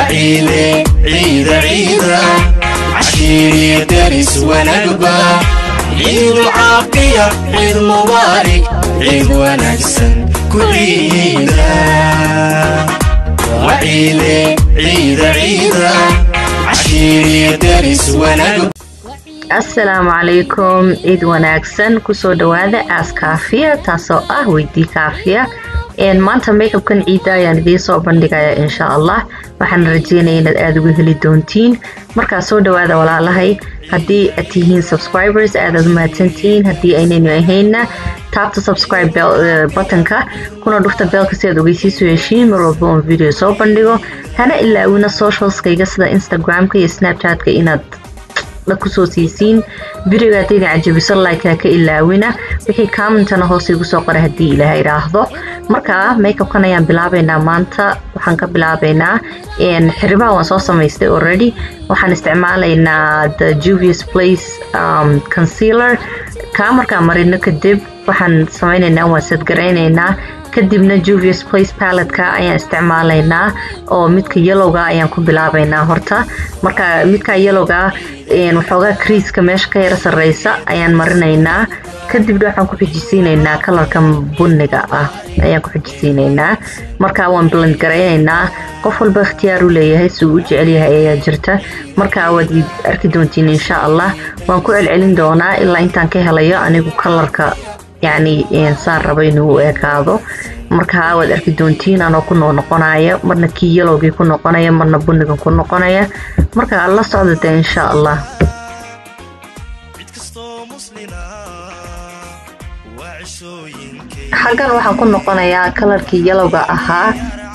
وعيدة عيدة عيدة عشيري درس ونقبة عيد العافية عيد مبارك عيد ونكسن كل عيدة وعيدة عيدة عيدة عشيري درس ونقبة. السلام عليكم عيد ونكسن كسو دواذا اس كافية تاسو ويدي كافية إن مانتا ميك اب كان عيدا يعني دي سو بندقايا إن شاء الله waxaan rajeynayaa inaad aad uga heli doontiin marka soo dhawaada walaalahay hadii aad tihiin subscribers aad mahadsantiin hadii aynaynu ahayna taabta subscribe buttonka kuna dhufta belka si aad ogeysiiso heshiin mar walba oo video soo bandhigo hana ilaawina socialskayga sida Instagramka iyo Snapchatka inaad la kusoo siisiin videoga hadii cajabiso like ka ilaawina wixii commentana hoos igu soo qora hadii Ilaahay raahdo marka makeup kan ayaan bilaabaynaa maanta waxaan ka bilaabaynaa in xiribaha waan soo samaystay already waxaan isticmaalaynaa the Juvia's Place concealer ka marka marino kadib waxaan sameynaynaa waan set gareynaynaa kadibna Juvia's Place palette ka ayaan isticmaalaynaa oo midka yellowga ayaan ku bilaabaynaa horta marka midka yellowga waxoogaa crease-ka meesha ka yara sareysa ayaan marinaynaa kadib waxaan ku xijisiinaynaa kalarka bunniga ah ayaan ku xijisiinaynaa marka waan blend gareynaynaa qof walba ikhtiyaar u leeyahay si uu u jecel yahay ayaa jirta marka waad arki doontiin insha Allah waan ku celcelin doonaa ilaa intaan ka helayo anigu kalarka يعني إنسان ربينه وإكاده مركها والأركي دونتين أنا كنا نقنايا مرنا كي يلوجي كنا نقنايا مرنا بني كنا نقنايا مركها الله سعدته إن شاء الله. حقا waxaan ku noqonayaa kalarkii yellowga ahaa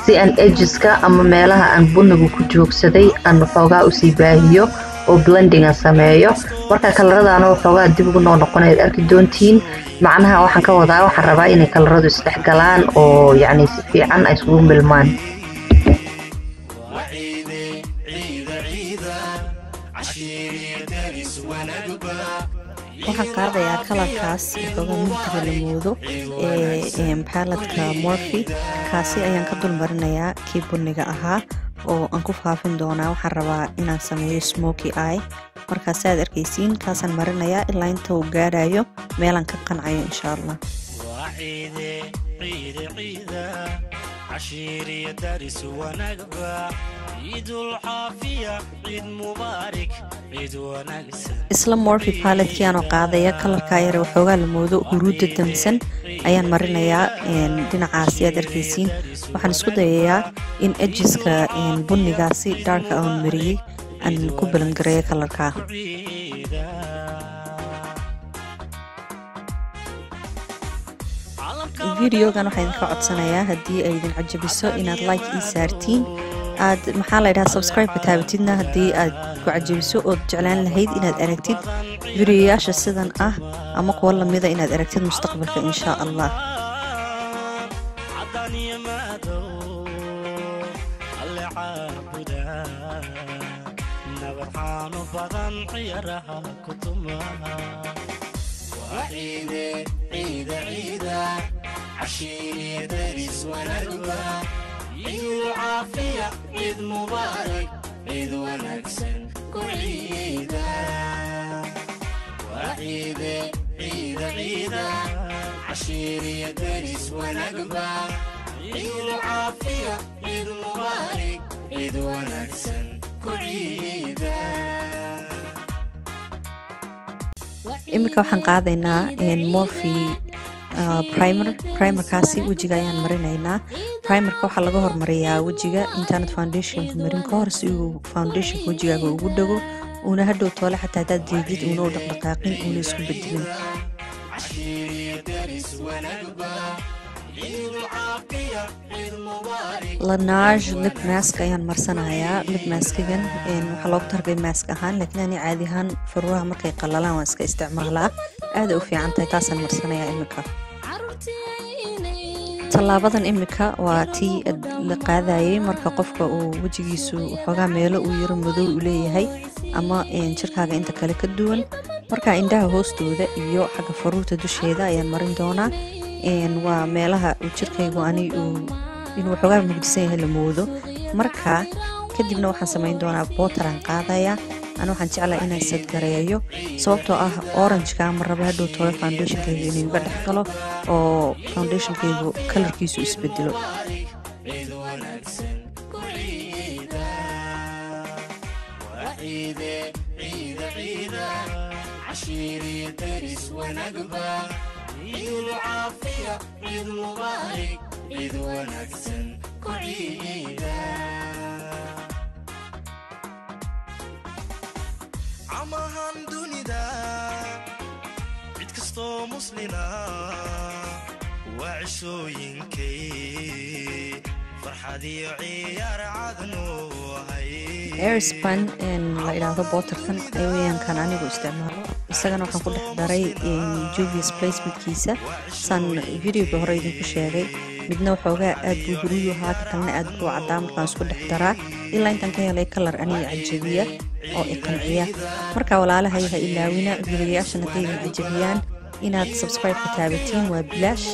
si aan edgeska ama meelaha aan bunnigu ku joogsaday aan xoogaa u sii baahiyo oo blending aan sameeyo marka kalaradana waxoogaa dib ugu noqonayd arki doontiin macnaha waxaan ka wadaa waxaan rabaa inay kalaradu isdhex galaan oo yani si fiican ay isugu milmaan waxaan qaadayaa kalarkaas waxoogaa midka la moodo paletka Morphe kaasi ayaan ka dul marinayaa kii bunniga ahaa oo aan ku faafin doonaa waxaan rabaa inaan sameeyo smoky eye markaas aad arkaysiin kaasaan marinayaa ilaa inta uu gaarayo meelan ka qancayo insha Allah. عشيري درس ونقبة عيد العافية عيد مبارك عيد ونكسة. isla Morphe palette kiano qaadaya kalarka yar waxoogaa la moodo huruudda damsan ayaan marinayaa dhinacaas aad arkaysiin waxaan isku dayayaa in edgeska bunnigaasi dark aan mariyay aan ku balan gareeyo kalarka videogan waxaan ka codsanayaa hadii ay idin cajabiso inaad like ii saartiin aad maxaa la yiraahdaa subscribe ka taabatidna hadii aad ku cajabiso oo jeclaan lahayd inaad aragtid videoyaasha sidan ah ama kuwa lamida inaad aragtid mustaqbalka insha Allah. وعيدة عيدة عيدة عشيري درس ونقبة عيد العافية عيد مبارك عيد ونكسن كل عيدة وعيدة عيدة عيدة عشيري درس ونقبة عيد العافية عيد مبارك عيد ونكسن كل عيدة. imika waxaan qaadaynaa Morphe primer kaasi wajiga ayaan marinaynaa primerka waxa laga hormariyaa wajiga internet foundation marin ka hor si uu foundation wajigaaga ugu dhago una hadhow toole xataa dad jeedid una dhaqdhaqaaqin una isku bedelin Laneige lip mask ayaan marsanayaa lip maskigan waxa loo targay mask ahaan laakiin ani caadi ahaan furwaha markay qalalaan waan iska isticmaalaa aad u fiican tahay taasaan marsanayaa imika talaabadan imika waa tii la qaadayay marka qofka uu wajigiisu waxoogaa meelo uu yaro madow u leeyahay ama jirkaaga inta kale ka duwan marka indhaha hoostooda iyo xagga faruurta dusheeda ayaan marin doonaa waa meelaha uu jirkaygu ani inuu waxoogaa mugdisan yahay la moodo marka kadibna waxaan samayn doonaa bootaran qaadaya أنا waxaan jeclahay inaan sad gareeyo sababtoo ah orange-ka ma rabo hadhow tolo foundation-kayga inuu iga dhex galo oo foundation-kaygu color-kiisu isbedelo amahan dunida cid kastoo muslina waa cishooyinkay farxad iyo ciyaar cadno airspan la yiraahdo bootarkan ayaan kan anigu isticmaalo isagana waxaan ku dhex daray Juvia's Place-kiisa san video-ga hore idinku sheegay midna waxoogaa aad buu huruuyo ahaa kalena aad buu cadaan markaan isku dhex daraa ilaa intaan ka helay kalar aniga cajabiya oo iqanciya marka walaalahay ha ilaawina videoyaashana kayga cajabiyaan inaad subscribe ka taabatiin waa bilaash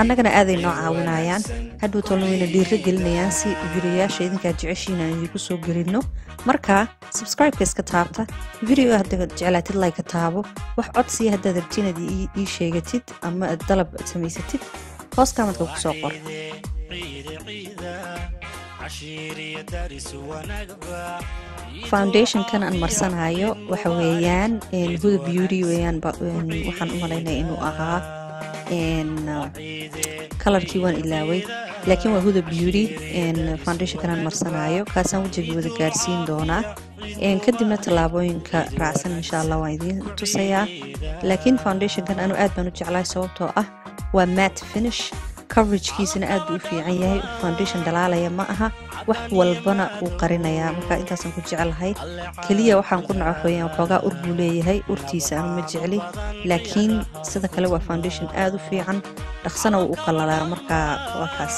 annagana aaday noo caawinayaan hadhow tolnayna dhiirro gelinayaan si videoyaasha idinka jeceshiina idinku soo gelino marka subscribe-ka iska taabta video hadda jeclaatid like ka taabo wax codsi hadda rabtinaad ii sheegatid ama dalab samaysatid hoos comment-ka ku soo qor foundation-kan aan marsanayo waxa weeyaan Huda Beauty weeyaan waxaan u malaynaa inuu ahaa color-kii waan ilaaway laakiin waa Huda Beauty foundation-kan aan marsanayo kaasaan wajiga wada gaarsiin doonaa kadibna talaabooyinka raacsan insha Allah waan idin tusayaa laakiin foundation-kan anu aad baan u jeclahay sababtoo ah waa matte finish coverage-kiisana aad buu u fiican yahay foundation dalaalaya ma aha wax walbana uu qarinayaa marka intaasaan ku jecelahay kaliya waxaan ku naco xooyaan waxoogaa ur buu leeyahay urtiisa aan ma jecli laakiin sida kale waa foundation aad u fiican dhaqsana uu u qalalaa marka waa kaas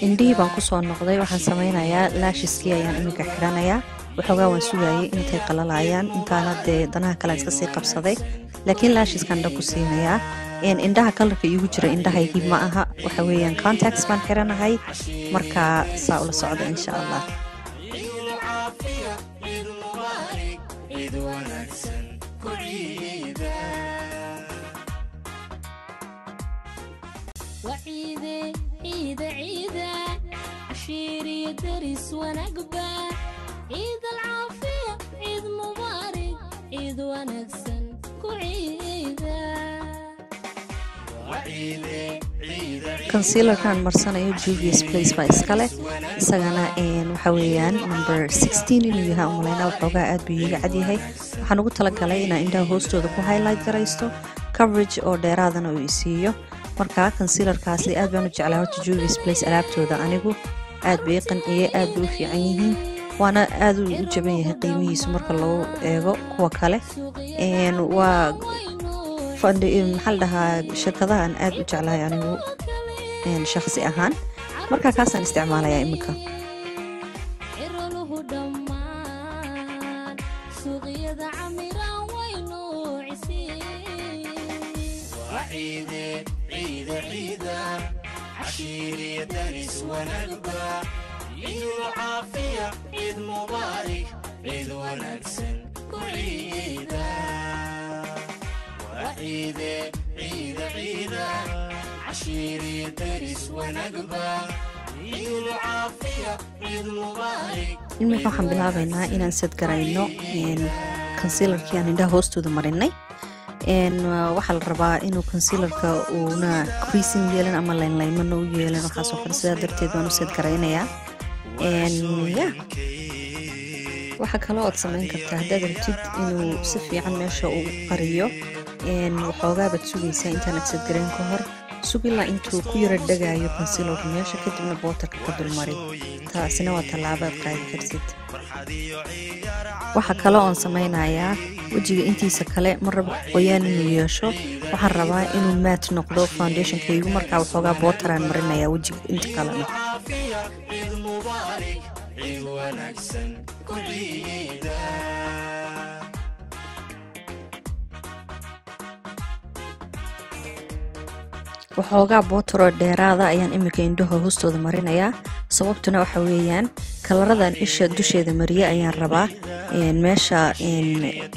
indhihii baan ku soo noqday waxaan samaynayaa lashiskii ayaan iminka xidhanayaa waxoogaa waan sugayay intay qalalayaan intaana dee danaha kale iska sii qabsaday laakiin lashiskan dhan ku siinayaa indhaha kalarka iigu jira indhahaygii ma aha waxa weeyaan contacts baan xiranahay marka saa ula socda insha Allah عيدة عشيري درس ونقبة عيد العافية عيد مبارك عيد ونكسن كعيدة concealer-kan marsanayo Juvia's Place baa iska leh isagana waxa weeyaan number 16 inuu yahay umaleynaa waxoogaa aad buu iiga cad yahay waxaan ugu talagalay inaan indhaha hoostooda ku highlight garaysto coverage oo dheeraadana uu isiiyo marka concealer-kaasi aad baan u jeclahay horta Juvia's Place alaabtooda anigu aad bay qanciyay aad bay u fiican yihiin waana aad u jaban yahay qiimihiisu marka loo eego kuwa kale waa maxaa la dhahaa shirkadahan aad u jeclahay anigu shakhsi ahaan marka kaasaan isticmaalayaa iminka عشيري درس ونقبة عيد العافية عيد مبارك عيد ونكسن كعيدة وعيدة عيدة عشيري درس ونقبة عيد العافية عيد مبارك iminka waxaan bilaabaynaa inaan sad garayno concealer-kii aan indhaha hoostooda marinay waxaa la rabaa inuu concealer-ka uuna creasing yeelan ama line-line u yeelan waxaasoo kale sidaa darteed waan u sad garaynayaa waxaa kaloo aad samayn kartaa haddaad rabtid inuu si fiican meesha uu qariyo waxoogaabaad sugaysaa intaanad sad garayn ka hor sug ilaa intuu ku yara dhagaayo concealer-ka meesha kadibna bootarka ka dulmari taasina waa tallaabaad qaadi kartid waxa kale oon samaynayaa wajiga intiisa kale ma rabo qoyaan inuu yeesho waxaan rabaa inuu matte noqdo foundation-kaygu markaa waxoogaa bootaraan marinayaa wajiga inta kalena عيد مبارك عيد ونكسن كعيدة waxoogaa bootaro dheeraada ayaan imika indhaha hoostooda marinayaa sababtuna waxa weeyaan kalaradan isha dusheeda mariye ayaan rabaa meesha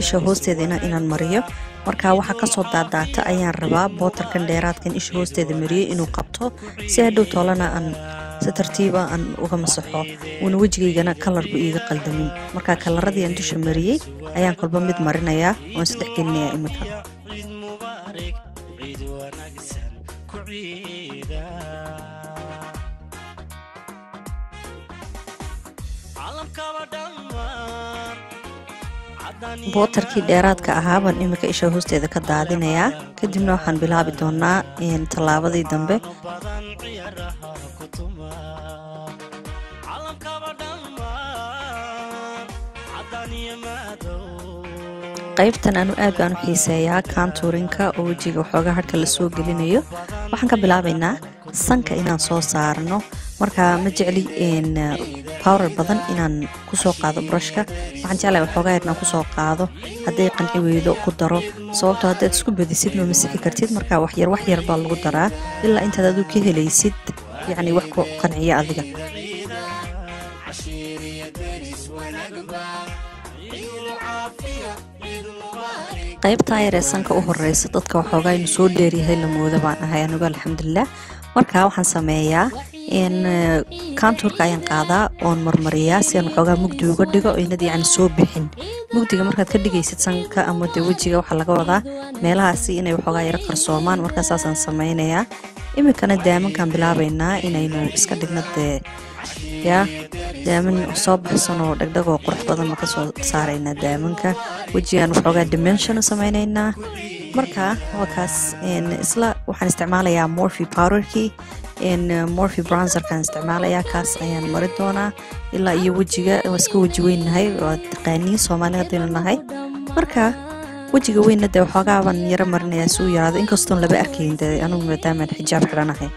isha hoosteeda inaan mariyo marka waxa kasoo daadaata ayaan rabaa bootarkan dheeraadkan isha hoosteeda mariye inuu qabto si hadhow toolana aan si tartiiba aan uga masaxo una wejigaygana kalarku iiga qaldamin marka kalaradii aan dusha mariyey ayaan kolba mid marinayaa waan isdhex gelinayaa imika bootarkii dheeraadka ahaa baan imika isha hoosteeda ka daadinayaa kadibna waxaan bilaabi doonaa tallaabadii dambe qaybtan anu aad baan u xiiseeyaa kaantuurinka oo wejiga waxoogaa harka la soo gelinayo waxaan ka bilaabaynaa sanka inaan soo saarno marka ma jecli powder badan inaan kusoo qaado brushka waxaan jeclahay waxoogaa yar inaan kusoo qaado hadday qanci weydo ku daro sababtoo haddaad isku badisid ma masixi kartid marka wax yar baa lagu daraa ilaa intaad aduu ka helaysid yacni wax ku qanciya adiga qaybtaa yaree sanka u horeysa dadka waxoogaa inuu soo dheeryahay la mooda baan ahay anigu alxamdulilah marka waxaan sameeyaa kaantuurka ayaan qaadaa oon marmariyaa si aan waxoogaa mugdi uga dhigo inad yacni soo bixin mugdiga markaad ka dhigaysid sanka ama dee wejiga waxaa laga wadaa meelahaasi inay waxoogaa yaro qarsoomaan markaa saasaan sameynayaa iminkana daamankaan bilaabaynaa inaynu iska dhigno dee yaa daaman soo baxsan oo dhagdhag oo qurux badan ma ka soo saaraynaa daamanka wejigaan waxoogaa dimension u sameynaynaa marka wakaas isla waxaan isticmaalayaa morphe powderkii morphe bronzerkaan isticmaalayaa kaas ayaan mari doonaa ilaa iyo wejiga waa iska weji weynnahay waa taqaaniin soomaali haddaynu nahay marka wejiga weynna dee waxoogaa baan yaro marinayaa si u yaraado inkastoon laba arkayn dee anugu maadaamaan xijaab xidhanahay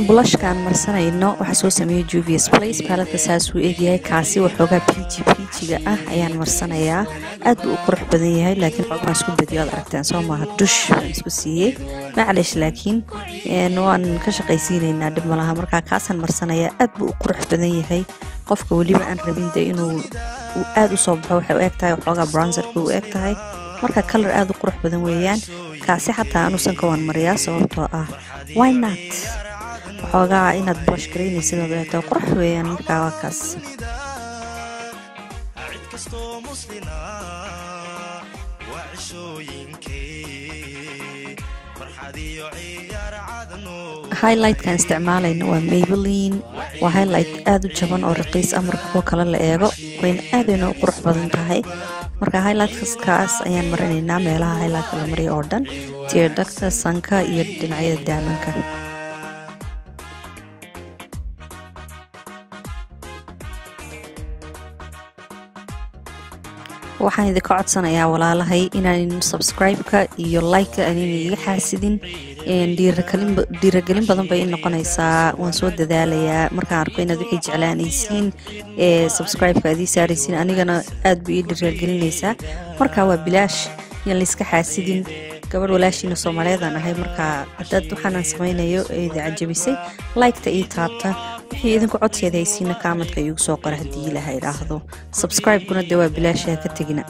bulashkaan marsanayno waxaa soo sameeyey Juvia's Place paladka saas uu eegyahay kaasi waxoogaa piijiga ah ayaan marsanayaa aad buu u qurux badan yahay laakiin waxaan isku badiyo aad aragtaan soo maaha dush baan isku siiyey macleesh laakiin waan ka shaqaysiinaynaa dhib malaha markaa kaasaan marsanayaa aad buu u qurux badan yahay qofka weliba aan rabin dee inuu aad u soo baxo waxay u eg tahay waxoogaa bronzerka u eg tahay marka kalar aad u qurux badan weeyaan kaasi xataa anuusanka waan mariyaa sababtoo ah why not waxoogaa inaad brush garaynaysid oo eegto qurux weeyaan markaa waa kaas highlightkan isticmaalayna waa Maybelline waa highlight aad u jaban oo raqiis ah marka kuwa kale la eego wayna aadayna u qurux badan tahay marka highlightkaas ayaan marinaynaa meelaha highlightka la mariyo oo dhan tear ducta sanka iyo dhinacyada daamanka waxaan idinka codsanayaa walaalahay inaan subscribe-ka iyo like-ka aanay iga xaasidin dhiiragelin badan bay noqonaysaa waan soo dadaalayaa markaan arko inaad wixii jeclaanaysiin subscribe-ka aad ii saaraysiin anigana aad buu ii dhiiragelinaysaa marka waa bilaash yaan layska xaasidin gabadh walaashiina Soomaaliyeedaan ahay marka haddaad waxaan samaynayo idin cajabisay like-ta ii taabta wixii idinku codsiyeed haysiina comment-ka iigu soo qora haddii ilaahay idhaahdo subscribe-kuna dee waa bilaasha ka tegina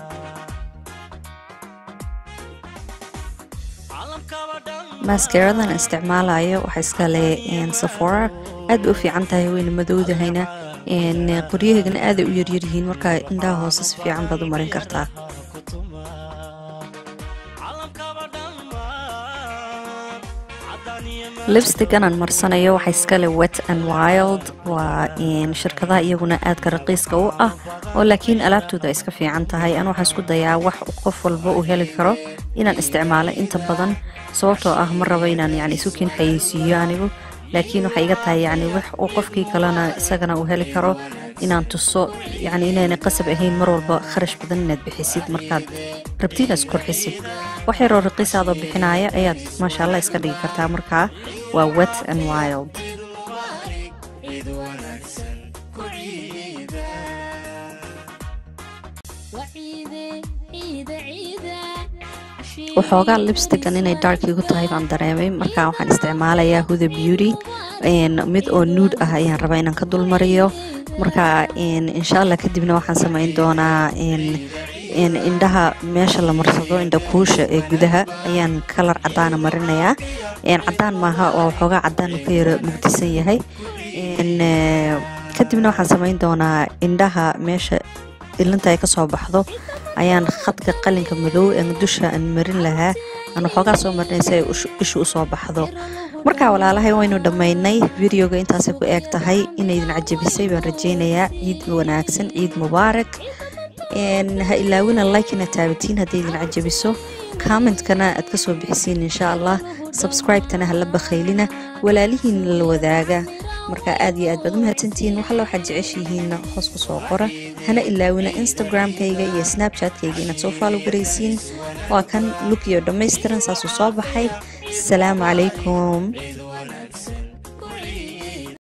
maskaradan isticmaalayo waxa iska leh Sephora aad u fiican tahay wayna madowdahayna qoryaheegana aad u yaryar yihiin marka indhaha hoose si fiican baad u marin kartaa lipstick-an aan marsanayo waxa iska leh Wet n Wild waa shirkadaha iyaguna aadka raqiiska u ah oo laakiin alaabtooda iska fiican tahay aan waxaan isku dayaa wax qof walba uu heli karo inaan isticmaalo inta badan sababtoo ah ma rabo inaan isu kin xayeysiiyo anigu laakiin waxay iga tahay yani wax uu qofkii kalena isagana uu heli karo inaan tuso yani inayna qasab ahayn mar walba kharash badan inaad bixisid markaad rabtid inaad isqurxisid wax yar oo raqiis aad oo bixinaya ayaad maasha Allah iska dhigi kartaa markaa waa Wet and Wild waxoogaa lipstickan inay dark igu tahay baan dareemay markaa waxaan isticmaalayaa Huda Beauty mid oo nude ah ayaan rabaa inaan ka dulmariyo markaa insha Allah kadibna waxaan samayn doonaa indhaha meesha la marsado indha kuusha ee gudaha ayaan kalar cadaan marinayaa cadaan maaha oo waxoogaa cadaan ka yara mugdisan yahay kadibna waxaan samayn doonaa indhaha meesha ilanta ay ka soo baxdo ayaan khadka qalinka madow ee dusha aan marin lahaa aan waxoogaa soo marinaysa ay ishu u soo baxdo markaa walaalahay waynu dhammaynay videoga intaasay ku eeg tahay inaydin cajabisay baan rajaynayaa ciid wanaagsan ciid mubaarak ha ilaawina like ina taabatiin haddii idin cajabiso commentkana aad ka soo bixisiin insha Allah subscribe-tana ha la bakhaylina walaalihiin la wadaaga marka aad iyo aad baad u mahadsantihiin waxa la waxa jeceshihiin hoos ku soo qora hana ilaawina Instagram-kayga iyo Snapchat-kayga inaad soo follow garaysiin waa kan look iyo dhammaystiran saas u soo baxay السلام عليكم